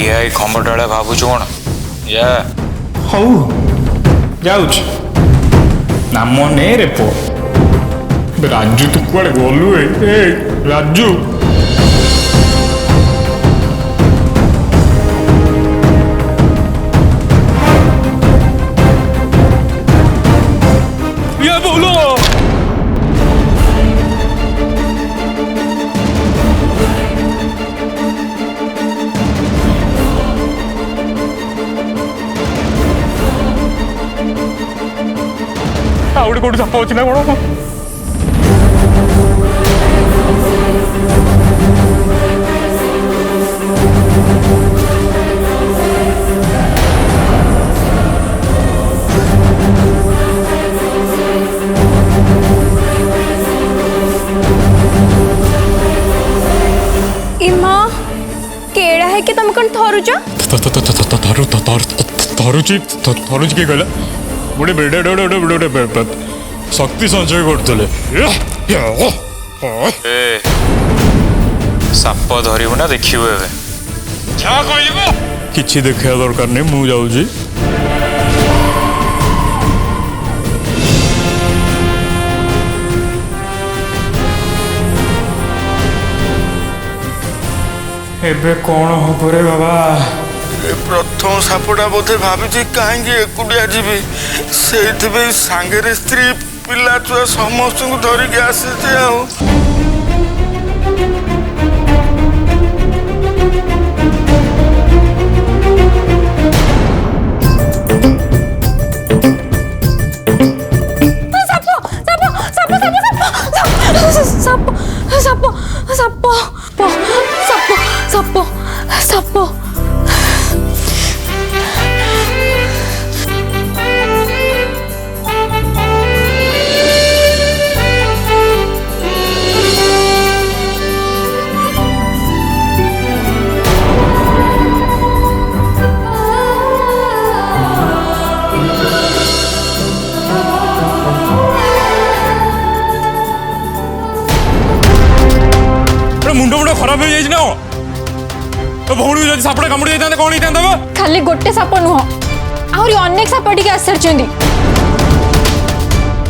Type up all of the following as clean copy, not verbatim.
ठिया खम्बटाड़े भावुच कौन या हौ जाऊच नाम ने रे पो राजू तू कुआड़े गलु ए राजू ये बोलो आउट कोड साप अच्छी ना कौन इमा केड़ा है कि तुम कौन थरुच थरुच किए कहला गोटे बेड़े शक्ति संचय करते साप धरबू ना देखू ए किसी देखा दरकार नहीं मु जाऊँगी एबे कौन हम रे बाबा प्रथम सापटा बोधे भाभी कहीं एकुटिया जीवी से सांगे स्त्री पिला छुआ समस्त को धरिकी आसी आ मुंड मुंड खराब हो जाए ना तो भौणी जब सापड़ा कामुड़ी जाता कौन होता खाली गोटे साप नुह आहरी अनेक साप टिके आसर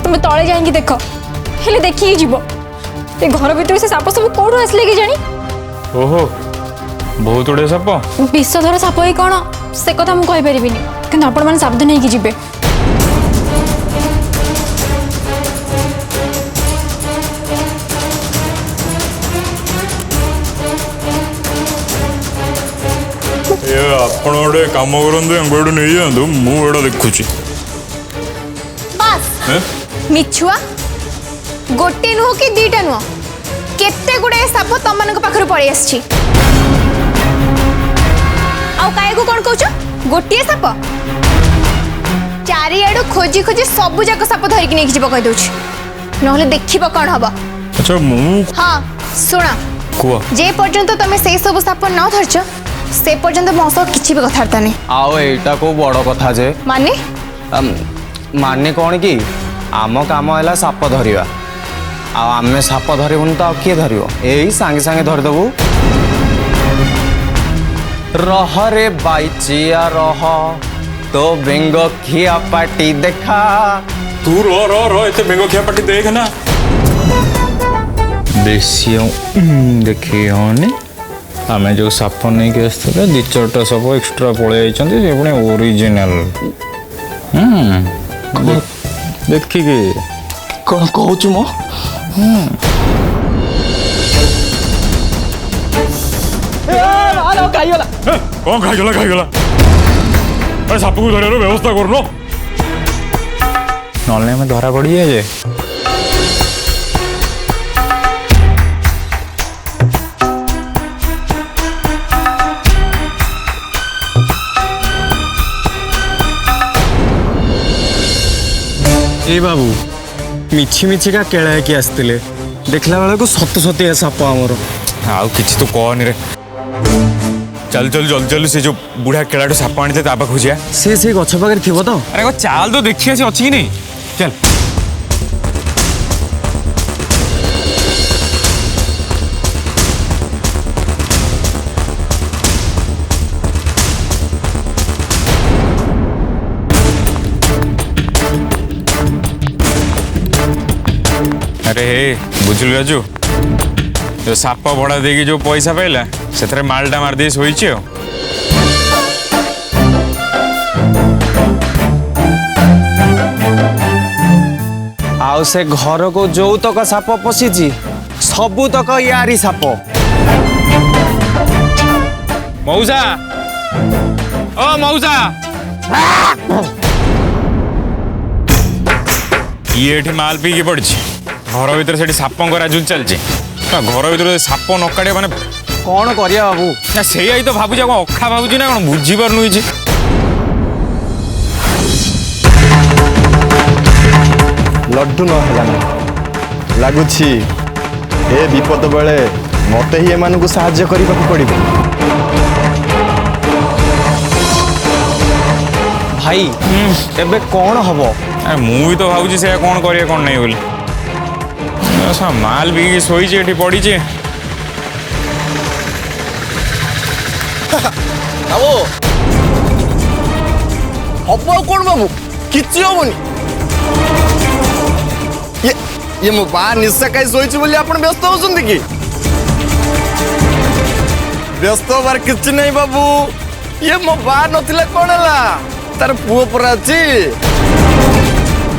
तुम तले जाइए देख हेले देखिए जीव ए घर भीतर से साप सब कौन आसले कि जानी ओहो बहुत गुड़े साप विषधर साप ही कौन से कथा मुझे कहीपरि कि आपण मैंने सावधान होगी जीवे आपण गोटे कम करूँ नहीं जातु मुझे देखुची बस मिछुआ गोटे नुह कि दीटा नुह केते गुडे साप तम मान पाखर पड़े आसी आउ कौन कौच गोटे साप चारिआडू खोजी खोजी सब जाक साप धरिकी नहीं जीव कहीदे ना देखिब कौन हम अच्छा हाँ शुण जे पर्यंत तुम से सब साप न धरच से पर्यंत मो सह किसी भी कथबार्ता नहीं आओ एटा को बड़ कथा जे माने माने कौन कि आम काम है साप धरिया आमे साप धरबुन तो किए धर यही सांगे सांगे धरदेबू रह रे बाइचिया रह तो बेंग खिया पाटी देखा तू रो एते बेंग खिया पाटी देख ना बेसी देखी होनी आम जो साप नहीं कि आसते दी चार्टा सब एक्सट्रा पलि पुणी ओरिजिनल देखिए कौन कहूँ मो कौन खाईगला साप को धर व्यवस्था कर ना धरा पड़ी है ए बाबू मिछि मिछि का केड़ा कि आसते देखला बेला को सत सतिया साप आमर आउ किछि तो कहनी रे चल चल जल्दी जल्दी से जो बुढ़ा केड़ा साप आनी ता पाखु जा से गछ पाखे थी तो अरे चाल तो देखी अच्छी कि नहीं चल हे बुझल राजू जो साप भड़ा देगी जो पैसा पाइला से मालटा मारदे शोची आउ से घर को जो तक साप पशिची सबू तक यारी साप। मौसा ओ मौसा ये एठी माल पी पड़ी घर भीतर से सापंग राजू चलছে घर भीतर साप न काटे माने कौन करिया बाबू ना से तो भावुँ अखा भावुँ ना कौन बुझी पार लड्डू न लगुच्छी ए विपद बेले मते ही एमानकु साहाय्य करने को पड़िबो। भाई एबे कौन हबो मुझे तो भावुँ से कौन करे कौन नहीं बोली माल भी शोची एठी पड़ी बाबू हब कौन बाबू किसी हेनी ये मो बा निशा कहीं शोची बोली आपण व्यस्त होउछन कि व्यस्त होबार किछि नहीं बाबू ये मो बा नथिले कोन हला तार पुओ पर अछि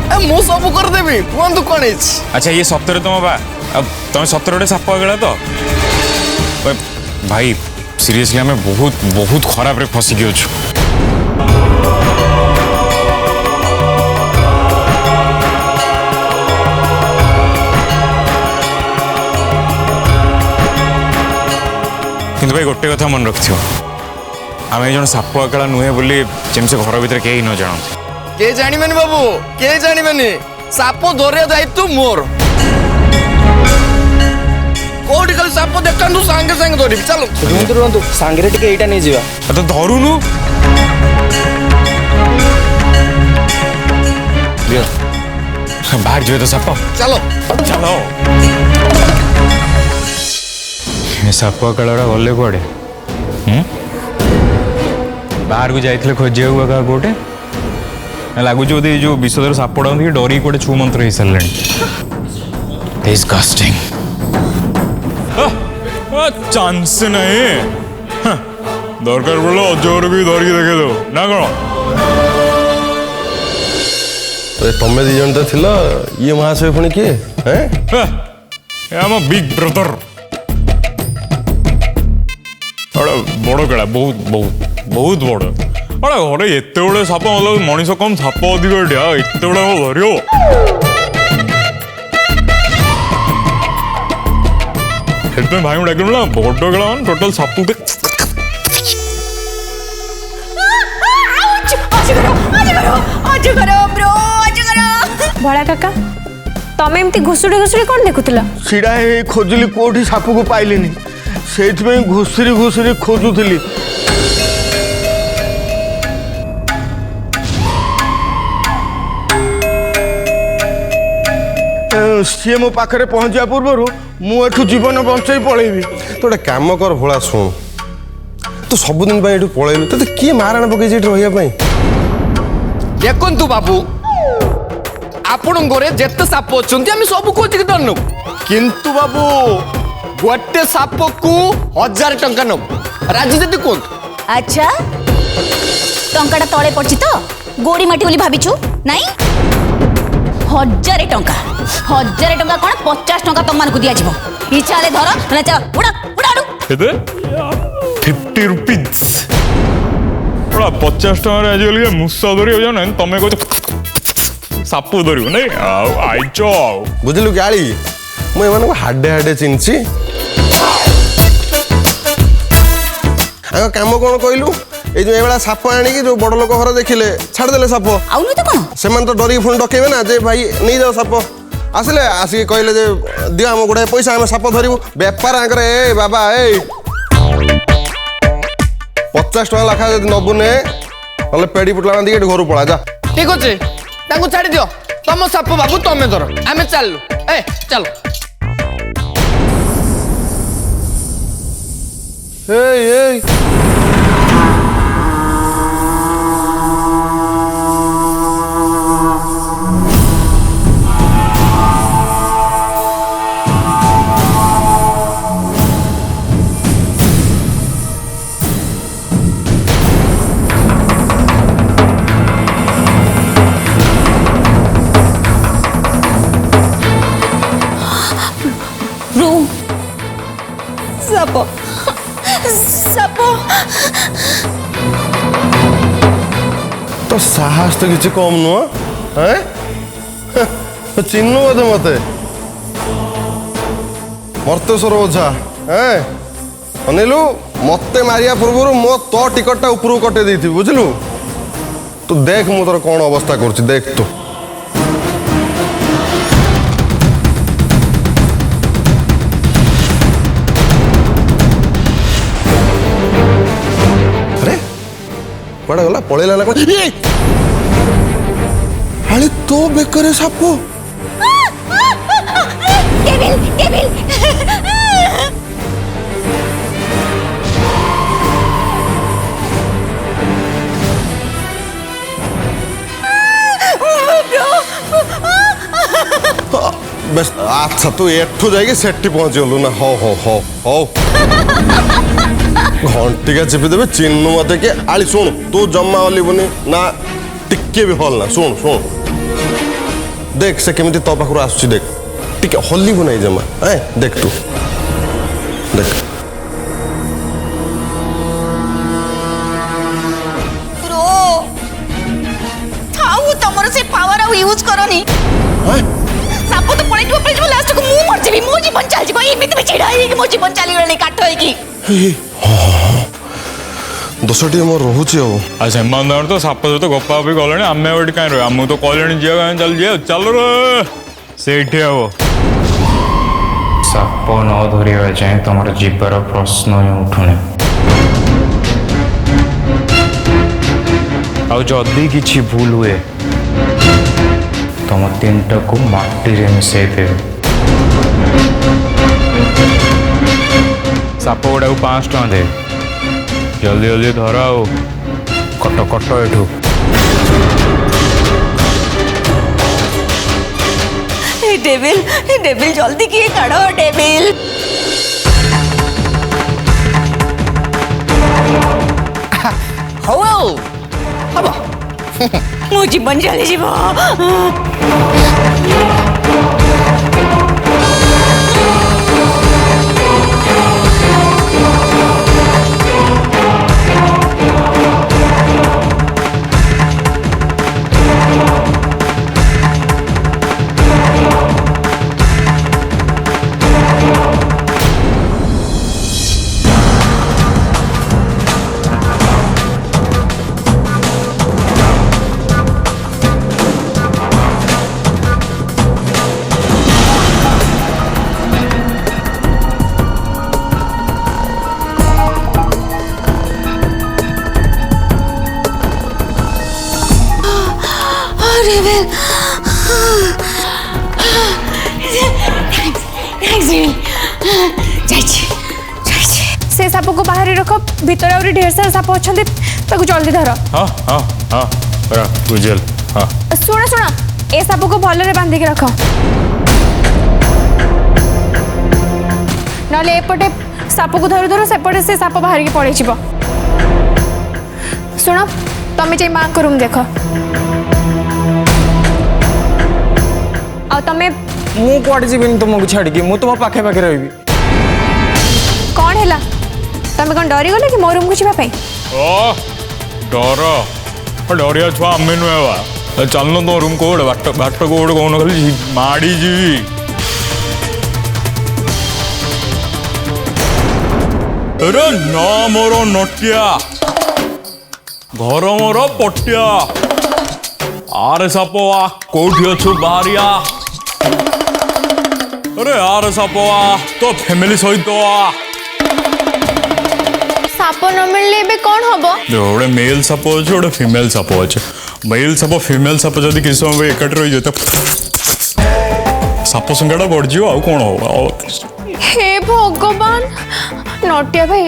ए मु सब कर देबी कोन तू कोन इछ। अच्छा ये सप्ताह तुम बा अब तुम सप्ताह गोटे साप गला तो भाई सीरियसली हमें बहुत बहुत खराब रे फसी गयो छु किंतु भाई गोटे कथा मन रखियो आम जन साप आकड़ा नुहे बोली जमी से घर भीतर कहीं न जानते के जानिबेनी बाबू के जानिबेनी साप धरिया दायित्व मोर कोठी खाली साप देखंतु संगे संगे धरिबी चलो रुंतु रुंतु सांगरे टिके एटा नै जिवा तो धरुनु बाहर जो तो साप चलो चलो साप काड़ा गले कड़े बाहर को जाइए खोजा हुआ क्या गोटे लगुच बोधे जो विषधर सापड़ा डरी गोटे छू मंत्र हो सारे डिस्गस्टिंग चांस नहीं दरकार पड़े अजगर भी धरिक देखे दो ना कौन तमें दी जन तो थिला ये महाशय पुणी किए हैं आम बिग ब्रदर बड़ केड़ा बहुत बहुत बहुत बड़ अरे घरे एत बड़े साप मतलब मनीष कम साप अधिक एत बड़ा धर भाई डाक ना बड़ केड़ा मान टोटाल साप भड़ा काका तमें एमती घुसुड़ी घुसुड़ी कौन देखुला सीड़ा हे खोजली कोठी साप को पाइलिनी से घुसरी घुसरी खोजुली सी मो पाखे पहुंचा पूर्व मुझे जीवन बंचाई पलैबी तो गोटे कम कर भोला शुण तू सबुदिन पलैलु तो किए मारण पकई रही देखु बाबू आपण घरे जिते साप अच्छा आम सब खोजिक धरनु किंतु बाबू गोटे साप को 1000 टंका नब राजी जदि कहतु। अच्छा टंकाटा तले पड़छि तो गोड़ी माटी बोली भाबिछु नहीं 1000 टंका 1000 टंका कौन 50 टंका तुम मानकु दिया जिवो इच्छा ले धर ना चल उड़ा उड़ा उड़ा केते 50 रुपीस बड़ा 50 टका रे आजकल मुसा धरी हो जाना तमे को सापु धरियो नहीं आइचो बुझलु गाड़ी मुझे एम हाडे हाडे चिन्ची कम कौन कहलु ये साप आणिकी जो बड़ लोक घर देखिले छाड़देले साप आउनु तो कोन से तो डरी पुणी डकेबे ना जे भाई नहीं जाओ साप आसिले आसिक कहले जे दियो आम गुड़ाए पैसा आम साप धरबू बेपार आंकर ए बाबा ए 50 टका लाखा जब नबुने ना पेड़ी पुटला बांधिक घर पड़ा जा ठीक अच्छे छाड़ी दियो तुम साप बाबू तमें धर आम चलु ए चलो ए ସାପ ସାପ तो साहस तो किसी कम नुह हैं चिन्हु बोधे मते मर्तेश्वर ओझा हैं अनिलु मते मारिया पूर्व मो तो टिकटा उपरू कटे देती बुझलु तू देख मु तोर कौन अवस्था करछि देख तू अरे कुआडे गला पळेला ना कोन अरे तो बेकरे सापो डेविल डेविल बस अच्छा तू एठू जाइए सेठी पहुंच गलु ना हो घंटिका चिपी देवे चिन्नु मते के आली सुन तू जम्मा हलिबुनी ना टिके भी हल ना सुन सुन देख से केमिति तो पाखरु आसुची देख टिके हलिबु नाही जम्मा ए देख तू देख ब्रो थाउ तमरो से पावर आ यूज करनी साप तो पळै लास्ट को मु मर जेबी मो जीवन चल जीव एमिति में चिड़ा है कि मो जीवन चली गले काट है कि दसटी मोर रहुची अब आ सेमान तो साप सहित गपा भी गले आम एट कहीं रह आमको तो कहले जी चल जी चल रे सेठी हम साप न धरिया जाए तुम जीवार प्रश्न ही उठुनी आदि किसी भूल हुए तुम तीनटा को माटी रे मिसई दे साप गुड़ा 5 टଙ୍କା दे जल्दी जल्दी धर आओ कट कट एठू डेविल जल्दी किए काढ़ो डेविल हो हबो मो जीवन चली जीव से साप को बाहर रख भीतर आउरी ढेर सारा साप अच्छे जल्दी धर हाँ हाँ हाँ बुझल हाँ शुण शुण ए साप को भल बांधिक रख नले एपटे साप को धरू धरू सेपटे से साप बाहर की पड़े शुण तमें जाई माँ को रूम देख आ तमें मु कुआडे जीविनी तुमको छाड़ी मु तुम पाखे पाखे रही कौन है तमें कौन डरी गले कि मो रूम को जावाई डर डरिया छुआ आम नुआ चलना तो रूम को बाट बाट को कौन खाली माड़ी जी अरे ना मोर नटिया घर मोर पटिया आरे सापवा कोठी अच्छु बाहरिया अरे आरे सापवा तो फैमिली सहित साप न मिलले बे कौन हबो गोटे मेल साप अच्छे गोटे फीमेल साप अच्छे मेल साप फीमेल साप जब किस समय एकाठी रही जाए साप संख्या बढ़ जाओ आ कौन हो हे भगवान नटिया भाई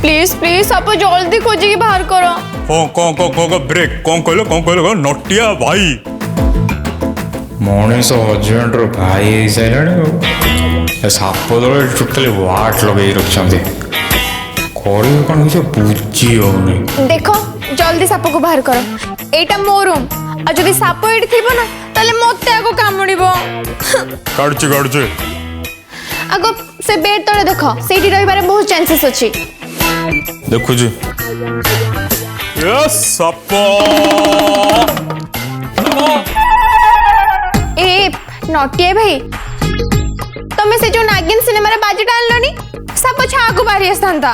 प्लीज प्लीज साप जल्दी खोजी के बाहर करो कौन ब्रेक कौन कहल नटिया भाई मनीष हजबैंड भाई हो सारे साप दल टोटाली वाट लगे रखते कौन किसी बुझी होनी देखो जल्दी साप को बाहर करो एटा मो रूम आ जदी साप एटी थिबो ना ताले मते आको कामुड़िबो काढुची आगो से बेड तले देख सेठी रहिबारे बहुत चांसेस अछि देखुची साप ए नटिया भाई तमे से जो नागिन सिनेमा रे बाजी डाललोनी साप छा को बाहरी आसंता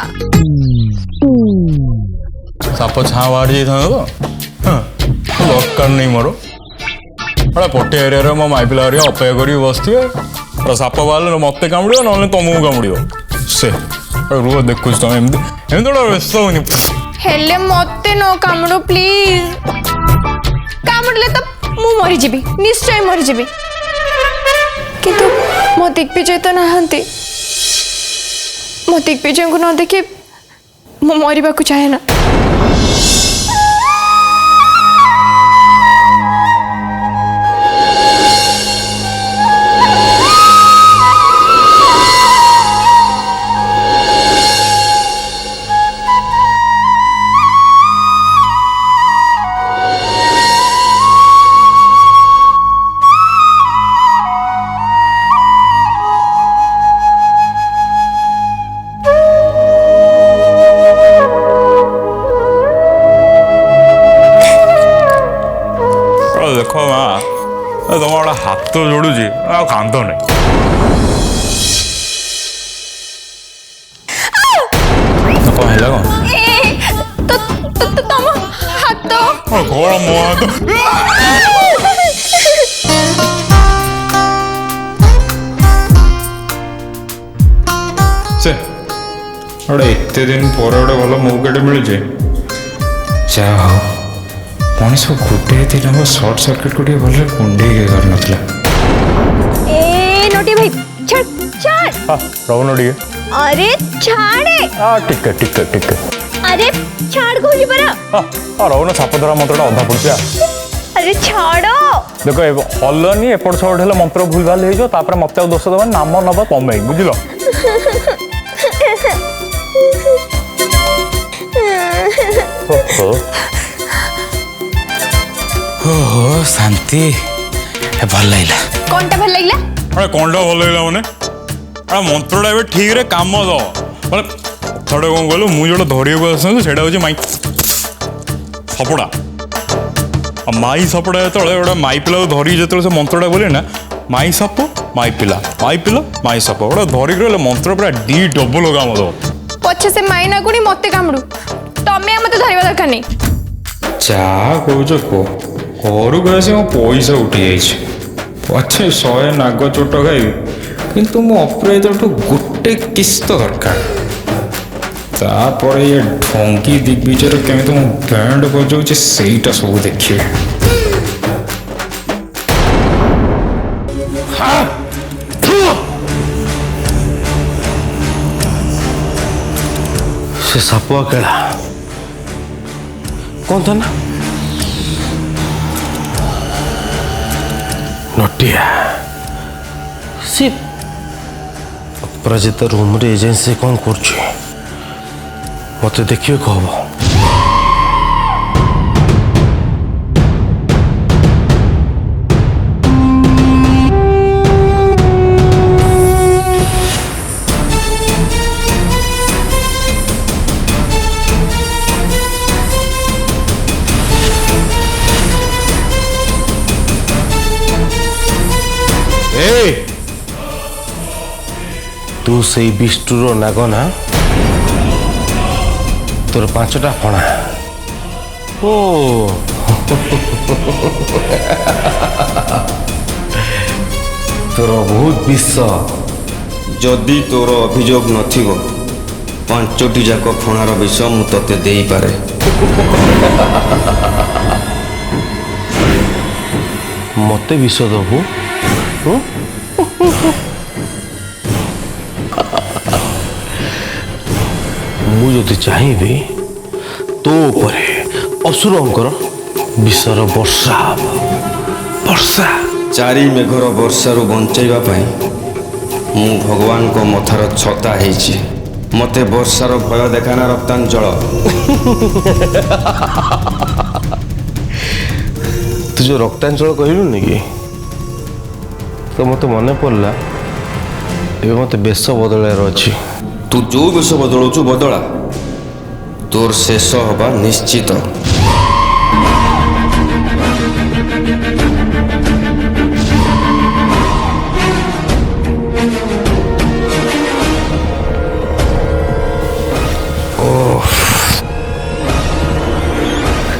साप छा बाहरी जाइथा तो दरकार नहीं मोर बड़ा पटे एरिया मो माई पिला अपेक्षा करी बसवे साप बाहर मत कामुड़ ना तुमको कामुड़ से रुह देखुच तुम एमती व्यस्त होनी हेले मते नो कामुड़ो प्लीज कामुड़ले तो मु मरी जीबी निश्चय मरी जीबी किंतु मो दिग्विजय तो नहांती मो दिग्विजय को न देखि मु मरिबा को चाहे ना देख माँ तुम गोटे हाथ जोड़ुची आ कांद नहीं कौन है कौन तो तुम हाथ कौन मो हाथ से गोटे एत दिन पर गोटे भल मौकाटे मिलूचे जा हो मनीष गोटे दिन सर्ट सर्किट को भले कुंडे कर नाला ए नोटी भाई छाड़ छाड़ रहुन टे अरे छाड़े टिके टिके टिके अरे छाड़ को जी परा रहुन साप धरा मंत्रटा अधा पड़ुचा अरे छाड़ो देख हलनी एपट सेपट हेल्ले मंत्र भूल भाल हो मत दोष दबा नाम नब तमें बुझल ओहो शांति भल लगा कौनटा भल लगला अरे कौन भल लगे मैंने अरे मंत्रटा ए ठीक रे काम दो मैं थोड़े कौन कहलु मुझे धरिया आस माई सपड़ा माई सपड़ा जो गोटे माई पिला धरिक जो से मंत्रटा बोले ना माई साप माई पिला माई साप गोटे धरिक मंत्र पूरा डी डबल काम दो पछे से माइना गुणी मते कामुड़ू तमे मते धरिबा दरकार नहीं जा कौच को घर को आसी मो पैसा उठी पछे 100 नाग चोट खाइबी किंतु मो अपराध गोटे किस्त दरकार तापर ये ढंगी दिग्विजय केमी मो बैंड बजाऊे सेटा सब देखिए से सापुआ केड़ा कौन था ना नटिया सी अपराजिता रूम रे एजेंसी कौन कर मत देखिए कह तू से विष्णुर नाग ना तोर 5टा फणा ओ तोर बहुत विष जदि तोर अभियोग नथिबो 5टी जाक फणार विष मु तते देई पारे मते विष दबु मुझे चाहिए तो परे असुरंकर विषर वर्षा वर्षा चारि मेघर वर्षारू बंचाइबा पाई मु भगवान को मथार छता हेछि मते वर्षार भय देखाना रक्तांचल तू जो रक्तांचल कहलु कि तो मत मन पड़ला ଏବେ ମୋତେ ବେଶ ବଦଳାଇବାର ଅଛି। ତୁ ଯୋଉ ବେଶ ବଦଳଉଛୁ ବଦଳା, ତୋର ଶେଷ ହବା ନିଶ୍ଚିତ।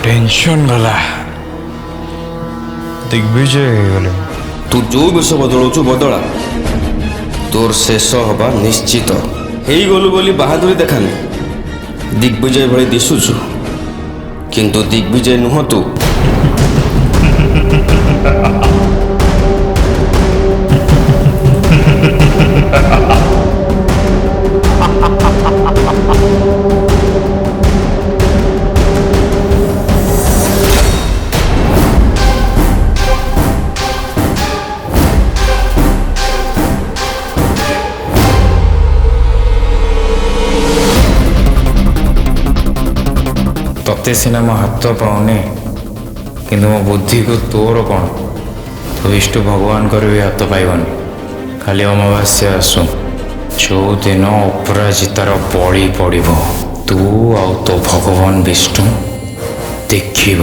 टेंशन गला दिग्विजय गले। तू जो बेश बदलौଛୁ बदला, तोर शेष हवा निश्चित। हेई गलु बोली बहादुरी देखानी, दिग्विजय भली दिशुछु, किंतु दिग्विजय नुह तू। तते सीना मो हाथ पाऊनी, किंतु मो बुद्धि को तोर कौन? तो विष्णु भगवान कर भी हाथ पाइबनी। खाली अमावास्या आसु जो दिन अपराजितार बलि पड़ब, तू आउ तो भगवान विष्णु देखिब,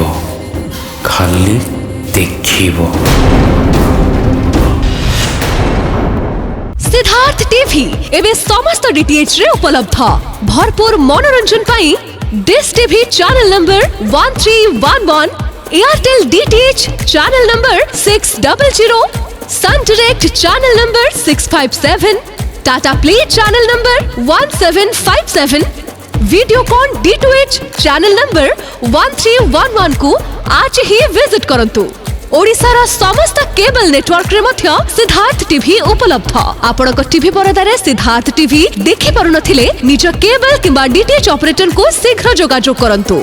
खाली देखिब। सिद्धार्थ टीवी एवं समस्त डीटीएच रे उपलब्ध। भरपूर मनोरंजन पाई dish TV channel number 1311, Airtel DTH channel number 600, Sun Direct channel number 657, Tata play channel number 1757, Videocon D2H channel number 1311 को आज ही विजिट करंतु। ओडिशार समस्त केबल नेटवर्क रे मध्य सिद्धार्थ टीवी उपलब्ध। आपणक टीवी परदारे सिद्धार्थ टीवी देखि पारुनथिले निज केबल किंबा डीटीएच ऑपरेटर को शीघ्र जोगाजोग करंतु।